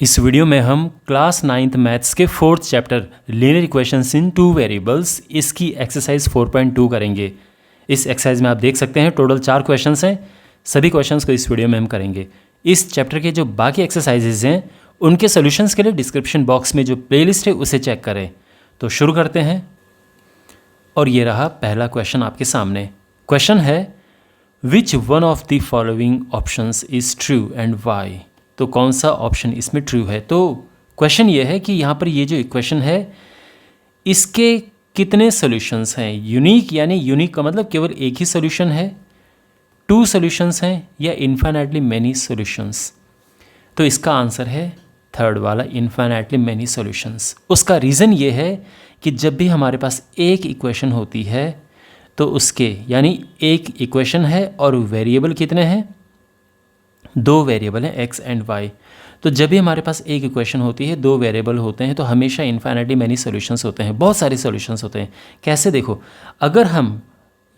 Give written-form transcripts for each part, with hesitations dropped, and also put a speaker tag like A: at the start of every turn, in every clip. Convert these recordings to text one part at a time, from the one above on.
A: इस वीडियो में हम क्लास 9th मैथ्स के 4th चैप्टर लीनियर इक्वेशंस इन टू वेरिएबल्स इसकी एक्सरसाइज 4.2 करेंगे। इस एक्सरसाइज में आप देख सकते हैं टोटल 4 क्वेश्चंस हैं। सभी क्वेश्चंस को इस वीडियो में हम करेंगे। इस चैप्टर के जो बाकी एक्सरसाइजेज हैं उनके सॉल्यूशंस के लिए डिस्क्रिप्शन बॉक्स में जो प्लेलिस्ट है उसे चेक करें। तो शुरू करते हैं। और ये रहा पहला क्वेश्चन आपके सामने। क्वेश्चन है which one of the following options is true and why. तो कौन सा ऑप्शन इसमें ट्रू है। तो क्वेश्चन ये है कि यहाँ पर ये जो इक्वेशन है इसके कितने सॉल्यूशंस हैं। यूनिक यानी यूनिक का मतलब केवल एक ही सॉल्यूशन है, 2 सॉल्यूशंस हैं या इन्फाइनाइटली मैनी सॉल्यूशंस। तो इसका आंसर है थर्ड वाला, इन्फाइनाइटली मैनी सॉल्यूशंस। उसका रीज़न ये है कि जब भी हमारे पास एक इक्वेशन होती है तो उसके यानी एक इक्वेशन है और वेरिएबल कितने हैं, 2 वेरिएबल हैं x एंड y। तो जब भी हमारे पास एक इक्वेशन होती है 2 वेरिएबल होते हैं तो हमेशा इन्फाइनाइटली मैनी सॉल्यूशंस होते हैं, बहुत सारे सॉल्यूशंस होते हैं। कैसे देखो, अगर हम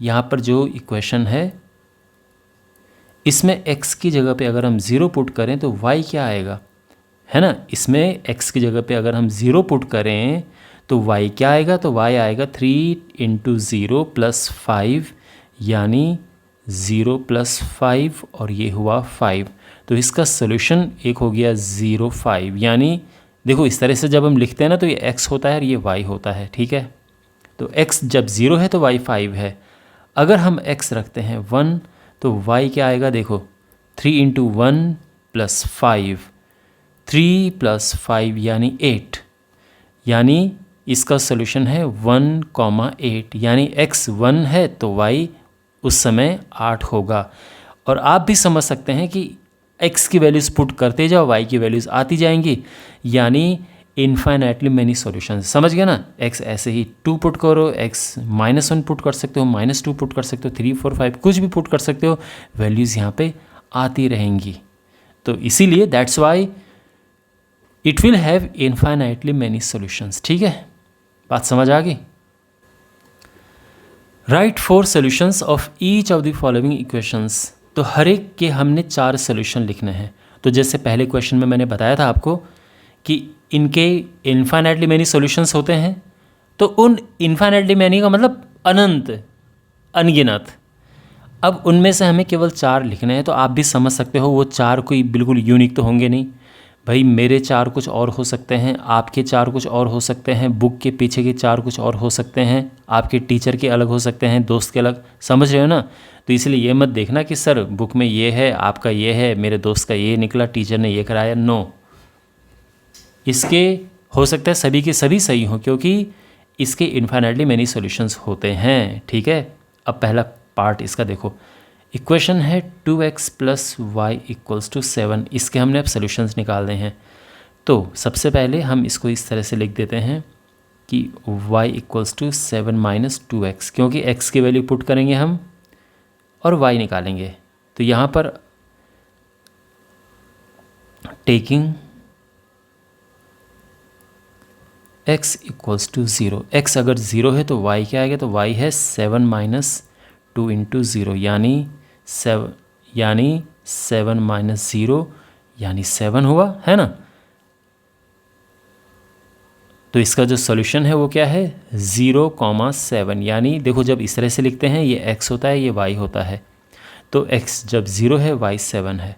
A: यहाँ पर जो इक्वेशन है इसमें x की जगह पे अगर हम 0 पुट करें तो y क्या आएगा, है ना। इसमें x की जगह पे अगर हम 0 पुट करें तो y क्या आएगा, तो y आएगा 3 × 0 + 5 यानी 0 + 5 और ये हुआ 5। तो इसका सोल्यूशन एक हो गया 0, 5। यानी देखो इस तरह से जब हम लिखते हैं ना तो ये x होता है और ये y होता है, ठीक है। तो x जब 0 है तो y 5 है। अगर हम x रखते हैं 1 तो y क्या आएगा, देखो 3 × 1 + 5, 3 + 5 यानी 8। यानी इसका सोल्यूशन है 1,8। यानी x 1 है तो y उस समय 8 होगा। और आप भी समझ सकते हैं कि x की वैल्यूज़ पुट करते जाओ y की वैल्यूज़ आती जाएंगी, यानी इन्फाइनाइटली मैनी सॉल्यूशंस। समझ गया ना। x ऐसे ही 2 पुट करो, x -1 पुट कर सकते हो, -2 पुट कर सकते हो, 3, 4, 5 कुछ भी पुट कर सकते हो, वैल्यूज़ यहाँ पे आती रहेंगी। तो इसीलिए that's why it will have infinitely many solutions. ठीक है, बात समझ आ गई। Right 4 solutions of each of the following equations. तो हर एक के हमने 4 सॉल्यूशन लिखने हैं। तो जैसे पहले क्वेश्चन में मैंने बताया था आपको कि इनके इन्फाइनाइटली मैनी सॉल्यूशंस होते हैं। तो उन इन्फाइनाइटली मैनी का मतलब अनंत, अनगिनत। अब उनमें से हमें केवल 4 लिखने हैं। तो आप भी समझ सकते हो वो 4 कोई बिल्कुल यूनिक तो होंगे नहीं भाई। मेरे 4 कुछ और हो सकते हैं, आपके 4 कुछ और हो सकते हैं, बुक के पीछे के 4 कुछ और हो सकते हैं, आपके टीचर के अलग हो सकते हैं, दोस्त के अलग। समझ रहे हो ना। तो इसलिए ये मत देखना कि सर बुक में ये है, आपका ये है, मेरे दोस्त का ये निकला, टीचर ने ये कराया। नो, इसके हो सकता है सभी के सभी सही हों क्योंकि इसके इन्फाइनाइटली मैनी सॉल्यूशंस होते हैं। ठीक है। अब पहला पार्ट इसका देखो। इक्वेशन है 2x + y = 7। इसके हमने अब सॉल्यूशंस निकालने हैं। तो सबसे पहले हम इसको इस तरह से लिख देते हैं कि y = 7 - 2x, क्योंकि x की वैल्यू पुट करेंगे हम और y निकालेंगे। तो यहाँ पर टेकिंग x = 0, x अगर 0 है तो y क्या आएगा, तो y है 7 - 2 × 0 यानी 7 -0 यानी 7 हुआ, है ना। तो इसका जो सॉल्यूशन है वो क्या है, 0,7। यानी देखो जब इस तरह से लिखते हैं ये x होता है, ये y होता है। तो x जब 0 है, y 7 है।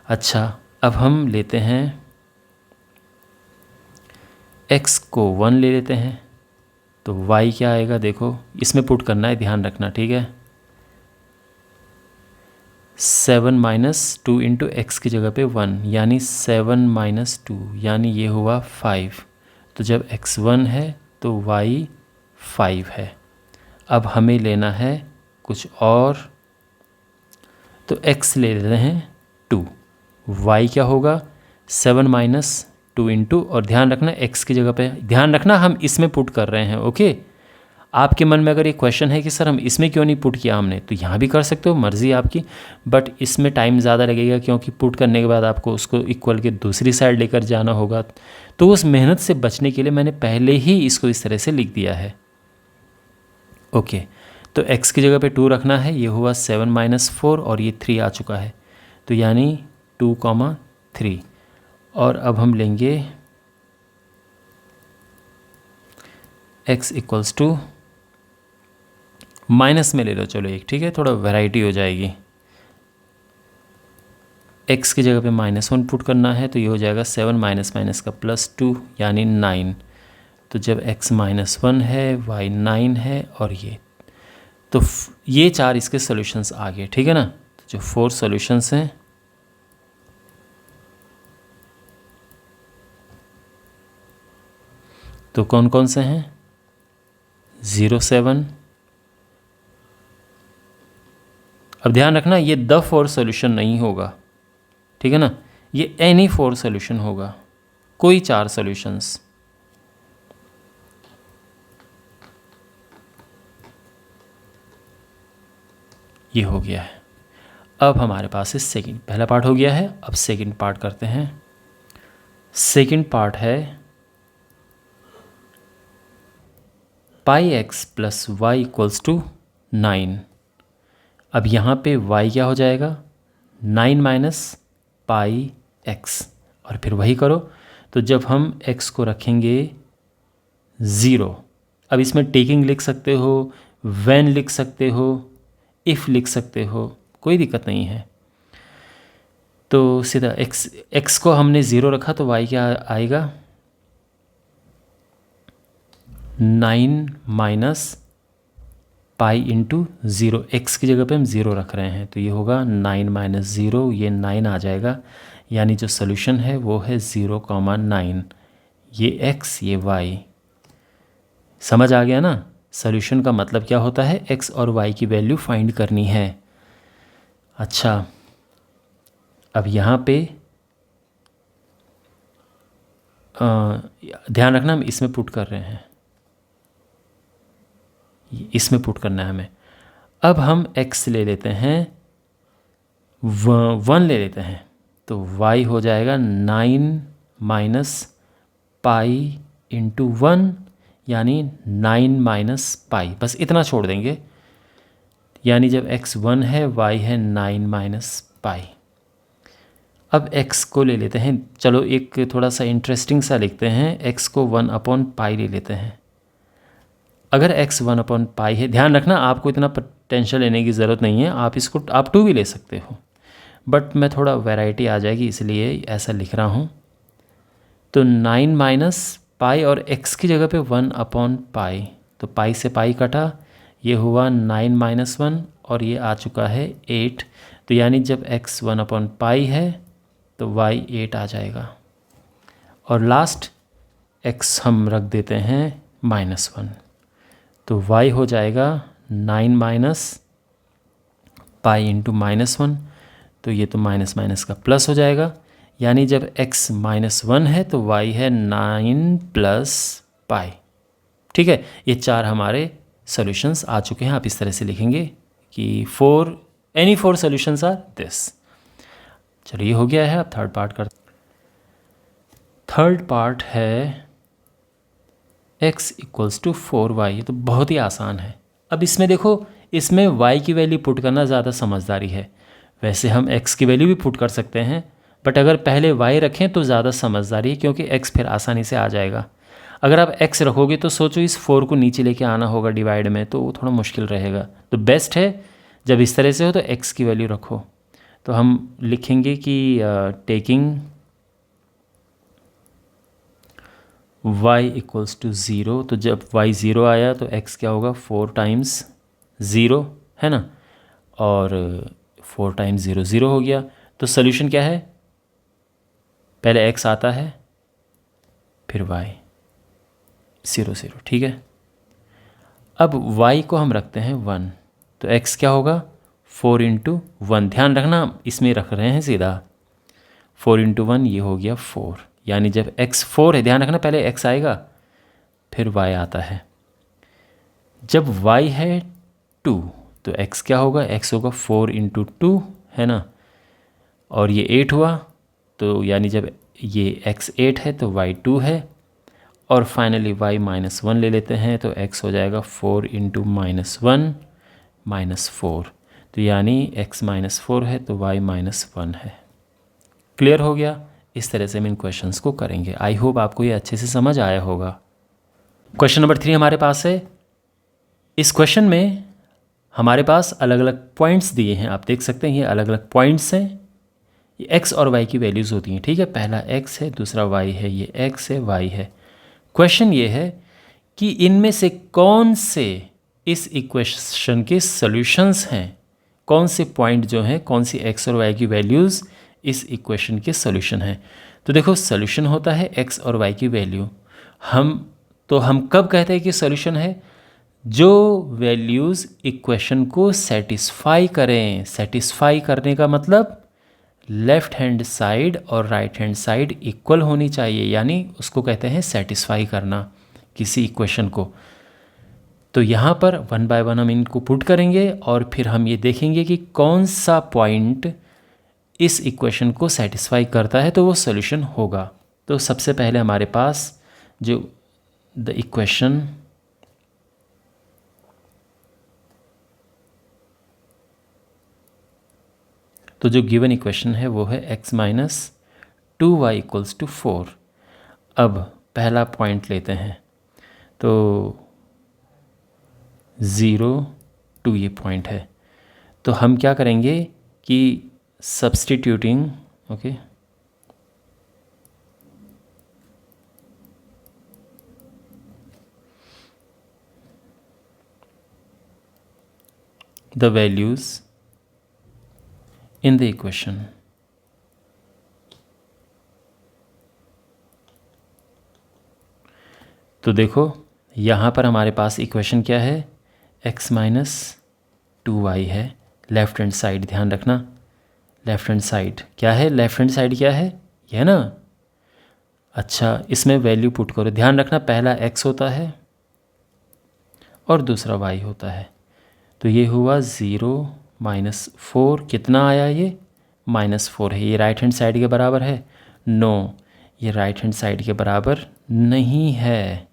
A: अच्छा, अब हम लेते हैं x को 1 ले लेते हैं। तो y क्या आएगा, देखो इसमें पुट करना है, ध्यान रखना, ठीक है। 7 - 2 × x की जगह पे 1 यानी 7 - 2 यानी ये हुआ 5। तो जब x 1 है तो y 5 है। अब हमें लेना है कुछ और। तो x ले लेते हैं 2, y क्या होगा 7 - 2 × और ध्यान रखना x की जगह पे, ध्यान रखना हम इसमें पुट कर रहे हैं। ओके। आपके मन में अगर ये क्वेश्चन है कि सर हम इसमें क्यों नहीं पुट किया हमने, तो यहाँ भी कर सकते हो, मर्ज़ी आपकी। बट इसमें टाइम ज़्यादा लगेगा क्योंकि पुट करने के बाद आपको उसको इक्वल के दूसरी साइड लेकर जाना होगा। तो उस मेहनत से बचने के लिए मैंने पहले ही इसको इस तरह से लिख दिया है। ओके। तो x की जगह पे 2 रखना है, ये हुआ 7 - 4 और ये 3 आ चुका है। तो यानी 2,3। और अब हम लेंगे x इक्वल्स टू माइनस में ले लो, चलो एक, ठीक है, थोड़ा वैरायटी हो जाएगी। x की जगह पे -1 पुट करना है तो ये हो जाएगा 7 माइनस माइनस का +2 यानी 9। तो जब x -1 है, y 9 है और ये, तो ये 4 इसके सॉल्यूशंस आ गए, ठीक है ना। तो जो 4 सॉल्यूशंस हैं तो कौन कौन से हैं? 0 7। अब ध्यान रखना ये द 4 सॉल्यूशन नहीं होगा, ठीक है ना, ये एनी 4 सॉल्यूशन होगा, कोई 4 सॉल्यूशंस। ये हो गया है। अब हमारे पास इस सेकंड, पहला पार्ट हो गया है, अब सेकंड पार्ट करते हैं। सेकंड पार्ट है πx plus Y equals to 9। अब यहाँ पे y क्या हो जाएगा? 9 माइनस पाई एक्स, और फिर वही करो। तो जब हम x को रखेंगे 0, अब इसमें टेकिंग लिख सकते हो, व्हेन लिख सकते हो, इफ़ लिख सकते हो, कोई दिक्कत नहीं है। तो सीधा x को हमने 0 रखा तो y क्या आएगा? 9 माइनस पाई इंटू 0। एक्स की जगह पे हम 0 रख रहे हैं तो ये होगा 9 माइनस 0, ये 9 आ जाएगा। यानी जो सोल्यूशन है वो है 0,9। ये x, ये y। समझ आ गया ना? सोल्यूशन का मतलब क्या होता है? x और y की वैल्यू फाइंड करनी है। अच्छा, अब यहाँ पे ध्यान रखना, हम इसमें पुट कर रहे हैं, इसमें पुट करना है हमें। अब हम x ले लेते हैं, 1 ले लेते हैं, तो y हो जाएगा 9 माइनस पाई इंटू 1 यानी 9 माइनस पाई, बस इतना छोड़ देंगे। यानी जब x 1 है, y है 9 माइनस पाई। अब x को ले लेते हैं, चलो एक थोड़ा सा इंटरेस्टिंग सा लिखते हैं, x को 1/पाई ले लेते हैं। अगर x 1/पाई है, ध्यान रखना आपको इतना टेंशन लेने की ज़रूरत नहीं है, आप इसको आप 2 भी ले सकते हो, बट मैं थोड़ा वैरायटी आ जाएगी इसलिए ऐसा लिख रहा हूँ। तो 9 माइनस पाई और x की जगह पे 1/पाई, तो पाई से पाई कटा, ये हुआ 9 माइनस 1 और ये आ चुका है 8। तो यानी जब x 1/पाई है तो y 8 आ जाएगा। और लास्ट x हम रख देते हैं -1, तो y हो जाएगा 9 माइनस पाई इंटू -1, तो ये तो माइनस माइनस का प्लस हो जाएगा। यानी जब x -1 है तो y है 9 प्लस पाई। ठीक है, ये 4 हमारे सॉल्यूशंस आ चुके हैं। आप इस तरह से लिखेंगे कि एनी 4 सॉल्यूशंस आर दिस। चलिए, ये हो गया है। अब थर्ड पार्ट करते। थर्ड पार्ट है x इक्वल्स टू 4y। ये तो बहुत ही आसान है। अब इसमें देखो, इसमें y की वैल्यू पुट करना ज़्यादा समझदारी है। वैसे हम x की वैल्यू भी पुट कर सकते हैं, बट अगर पहले y रखें तो ज़्यादा समझदारी है, क्योंकि x फिर आसानी से आ जाएगा। अगर आप x रखोगे तो सोचो इस 4 को नीचे लेके आना होगा डिवाइड में, तो वो थोड़ा मुश्किल रहेगा। तो बेस्ट है जब इस तरह से हो तो x की वैल्यू रखो। तो हम लिखेंगे कि टेकिंग y इक्वल्स टू 0, तो जब y 0 आया तो x क्या होगा? 4 टाइम्स 0 है ना, और 4 टाइम्स 0 0 हो गया। तो सोल्यूशन क्या है? पहले x आता है, फिर y 0 0, ठीक है। अब y को हम रखते हैं 1, तो x क्या होगा? 4 इंटू 1। ध्यान रखना इसमें रख रहे हैं सीधा, 4 इंटू 1 ये हो गया 4। यानी जब x 4 है, ध्यान रखना पहले x आएगा फिर y आता है। जब y है 2 तो x क्या होगा? x होगा 4 इंटू 2 है ना, और ये 8 हुआ, तो यानी जब ये x 8 है तो y 2 है। और फाइनली y -1 ले लेते हैं तो x हो जाएगा 4 इंटू -1 -4। तो यानी x -4 है तो y -1 है। क्लियर हो गया? इस तरह से हम इन क्वेश्चंस को करेंगे। आई होप आपको ये अच्छे से समझ आया होगा। क्वेश्चन नंबर 3 हमारे पास है। इस क्वेश्चन में हमारे पास अलग अलग पॉइंट्स दिए हैं, आप देख सकते हैं ये अलग अलग पॉइंट्स हैं। ये एक्स और वाई की वैल्यूज़ होती हैं, ठीक है। पहला एक्स है, दूसरा वाई है, ये एक्स है, वाई है। क्वेश्चन ये है कि इनमें से कौन से इस इक्वेशन के सॉल्यूशंस हैं, कौन से पॉइंट जो हैं, कौन सी एक्स और वाई की वैल्यूज़ इस इक्वेशन के सॉल्यूशन हैं। तो देखो सॉल्यूशन होता है एक्स और वाई की वैल्यू। हम कब कहते हैं कि सॉल्यूशन है? जो वैल्यूज़ इक्वेशन को सेटिस्फाई करें। सेटिस्फाई करने का मतलब लेफ़्ट हैंड साइड और राइट हैंड साइड इक्वल होनी चाहिए, यानी उसको कहते हैं सेटिस्फाई करना किसी इक्वेशन को। तो यहाँ पर वन बाय वन हम इनको पुट करेंगे और फिर हम ये देखेंगे कि कौन सा पॉइंट इस इक्वेशन को सेटिस्फाई करता है, तो वो सॉल्यूशन होगा। तो सबसे पहले हमारे पास जो द इक्वेशन तो जो गिवन इक्वेशन है वो है x minus 2y equals to 4। अब पहला पॉइंट लेते हैं, तो 0 2 ये पॉइंट है। तो हम क्या करेंगे कि substituting the values in the equation, तो देखो यहाँ पर हमारे पास इक्वेशन क्या है, x माइनस 2y है। लेफ़्ट हैंड साइड ध्यान रखना, लेफ़्ट हैंड साइड क्या है, लेफ़्ट हैंड साइड क्या है, ये है ना। अच्छा, इसमें वैल्यू पुट करो, ध्यान रखना पहला x होता है और दूसरा y होता है। तो ये हुआ 0 माइनस 4, कितना आया ये -4 है। ये राइट हैंड साइड के बराबर है? नो, ये राइट हैंड साइड के बराबर नहीं है।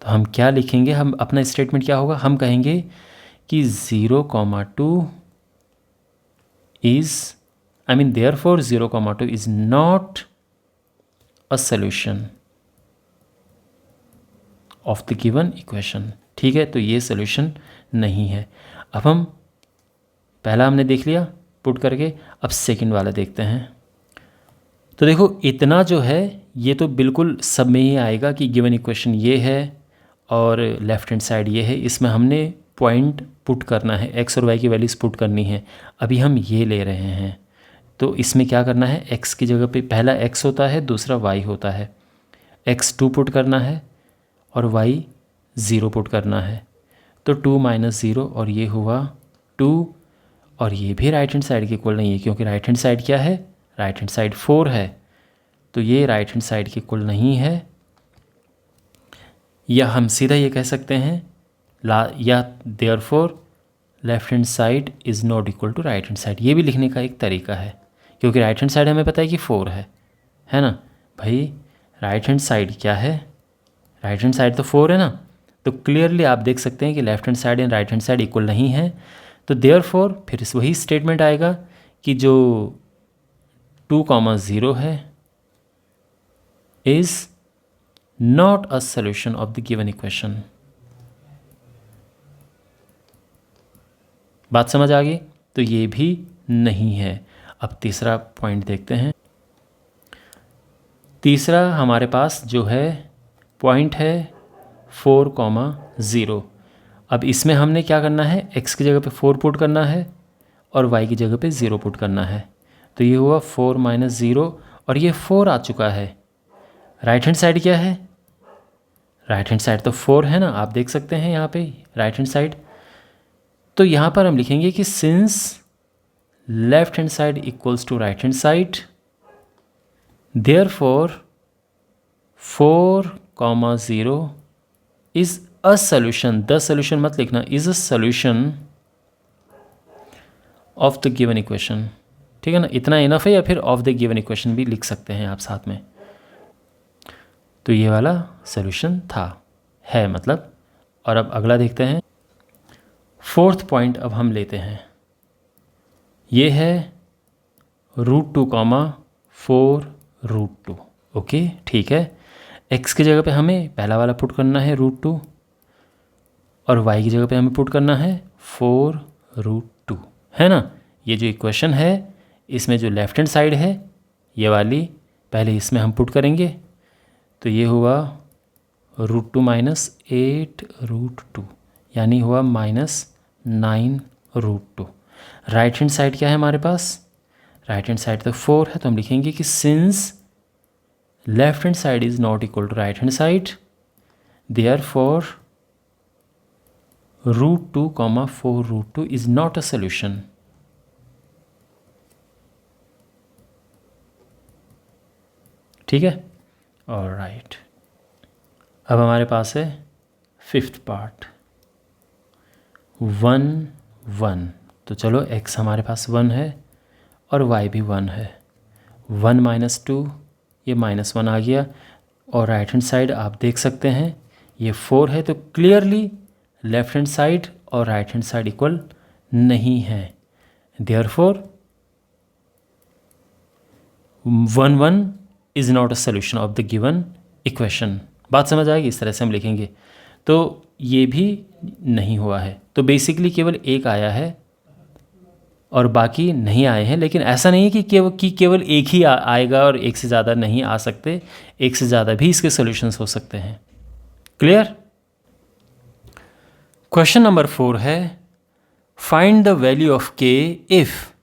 A: तो हम क्या लिखेंगे, हम अपना स्टेटमेंट क्या होगा, हम कहेंगे कि 0,2 is therefore 0,2 is not a solution of the given equation. ठीक है, तो ये सॉल्यूशन नहीं है। अब हम पहला हमने देख लिया पुट करके, अब सेकंड वाला देखते हैं। तो देखो इतना जो है ये तो बिल्कुल सब में ही आएगा कि गिवन इक्वेशन ये है और लेफ़्ट हैंड साइड ये है। इसमें हमने पॉइंट पुट करना है, एक्स और वाई की वैल्यूज़ पुट करनी है। अभी हम ये ले रहे हैं, तो इसमें क्या करना है, एक्स की जगह पे पहला एक्स होता है, दूसरा वाई होता है। एक्स 2 पुट करना है और वाई 0 पुट करना है। तो 2 माइनस 0 और ये हुआ 2, और ये भी राइट हैंड साइड के इक्वल नहीं है, क्योंकि राइट हैंड साइड क्या है, राइट हैंड साइड 4 है। तो ये राइट हैंड साइड के इक्वल नहीं है। या हम सीधा ये कह सकते हैं या therefore left hand side is not equal to right hand side. ये भी लिखने का एक तरीका है, क्योंकि राइट हैंड साइड हमें पता है कि 4 है ना भाई। राइट हैंड साइड क्या है, राइट हैंड साइड तो 4 है ना। तो क्लियरली आप देख सकते हैं कि left hand side and right hand side equal नहीं है। तो देयरफॉर फिर वही स्टेटमेंट आएगा कि जो 2,0 है is not a solution of the given equation. बात समझ आ गई? तो ये भी नहीं है। अब तीसरा पॉइंट देखते हैं। तीसरा हमारे पास जो है पॉइंट है 4,0। अब इसमें हमने क्या करना है, x की जगह पे 4 पुट करना है और y की जगह पे 0 पुट करना है। तो ये हुआ 4 माइनस 0 और ये 4 आ चुका है। राइट हैंड साइड क्या है, राइट हैंड साइड तो 4 है ना, आप देख सकते हैं यहाँ पे राइट हैंड साइड। तो यहाँ पर हम लिखेंगे कि since left hand side equals to right hand side, therefore 4,0 is a solution. The solution मत लिखना, is a solution of the given equation. ठीक है ना, इतना इनफ है, या फिर ऑफ द गिवन इक्वेशन भी लिख सकते हैं आप साथ में। तो ये वाला सॉल्यूशन था, है मतलब। और अब अगला देखते हैं। फोर्थ पॉइंट अब हम लेते हैं, ये है √2, 4√2। ओके, ठीक है। x की जगह पे हमें पहला वाला पुट करना है √2 और y की जगह पे हमें पुट करना है 4√2, है ना। ये जो इक्वेशन है इसमें जो लेफ्ट हैंड साइड है ये वाली, पहले इसमें हम पुट करेंगे, तो ये हुआ √2 माइनस 8√2, यानी हुआ -9√2। राइट हैंड साइड क्या है हमारे पास, राइट हैंड साइड तो 4 है, तो हम लिखेंगे कि since left hand side is not equal to right hand side, therefore √2, 4√2 is not a solution. ठीक है, ऑलराइट। अब हमारे पास है फिफ्थ पार्ट 1 तो चलो x हमारे पास 1 है और y भी 1 है। 1 - 2 ये -1 आ गया, और राइट हैंड साइड आप देख सकते हैं ये 4 है, तो क्लियरली लेफ्ट हैंड साइड और राइट हैंड साइड इक्वल नहीं है, therefore 1 is not a solution of the given equation. बात समझ आएगी, इस तरह से हम लिखेंगे। तो ये भी नहीं हुआ है, तो बेसिकली केवल एक आया है और बाकी नहीं आए हैं, लेकिन ऐसा नहीं है कि केवल एक ही आएगा और एक से ज़्यादा नहीं आ सकते, एक से ज़्यादा भी इसके सॉल्यूशंस हो सकते हैं। क्लियर। क्वेश्चन नंबर 4 है, find the value of k if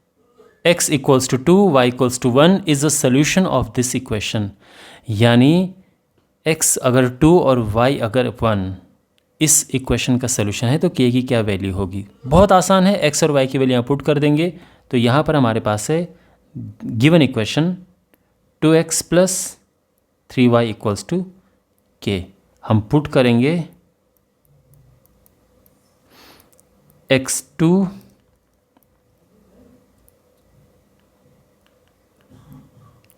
A: x equals to 2 y equals to 1 is the solution of this equation. यानी x अगर 2 और y अगर 1 इस इक्वेशन का सोल्यूशन है तो k की क्या वैल्यू होगी। बहुत आसान है, x और y की वैल्यू यहाँ पुट कर देंगे, तो यहाँ पर हमारे पास है given equation 2x plus 3y equals to k। हम पुट करेंगे x2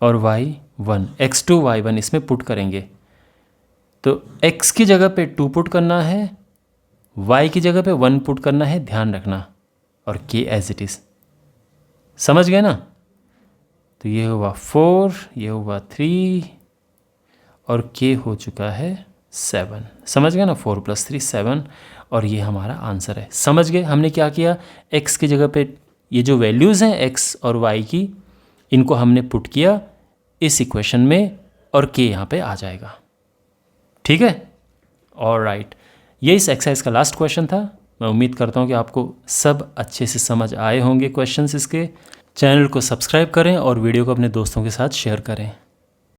A: और y1, x2 y1 इसमें पुट करेंगे, तो x की जगह पे 2 पुट करना है, y की जगह पे 1 पुट करना है, ध्यान रखना, और k एज इट इज़। समझ गए ना। तो ये हुआ 4, ये हुआ 3 और k हो चुका है 7। समझ गए ना, 4 + 3 7, और ये हमारा आंसर है। समझ गए हमने क्या किया, x की जगह पे ये जो वैल्यूज़ हैं x और y की, इनको हमने पुट किया इस इक्वेशन में और k यहाँ पे आ जाएगा। ठीक है, ऑलराइट। ये इस एक्सरसाइज का लास्ट क्वेश्चन था। मैं उम्मीद करता हूँ कि आपको सब अच्छे से समझ आए होंगे क्वेश्चंस इसके। चैनल को सब्सक्राइब करें और वीडियो को अपने दोस्तों के साथ शेयर करें।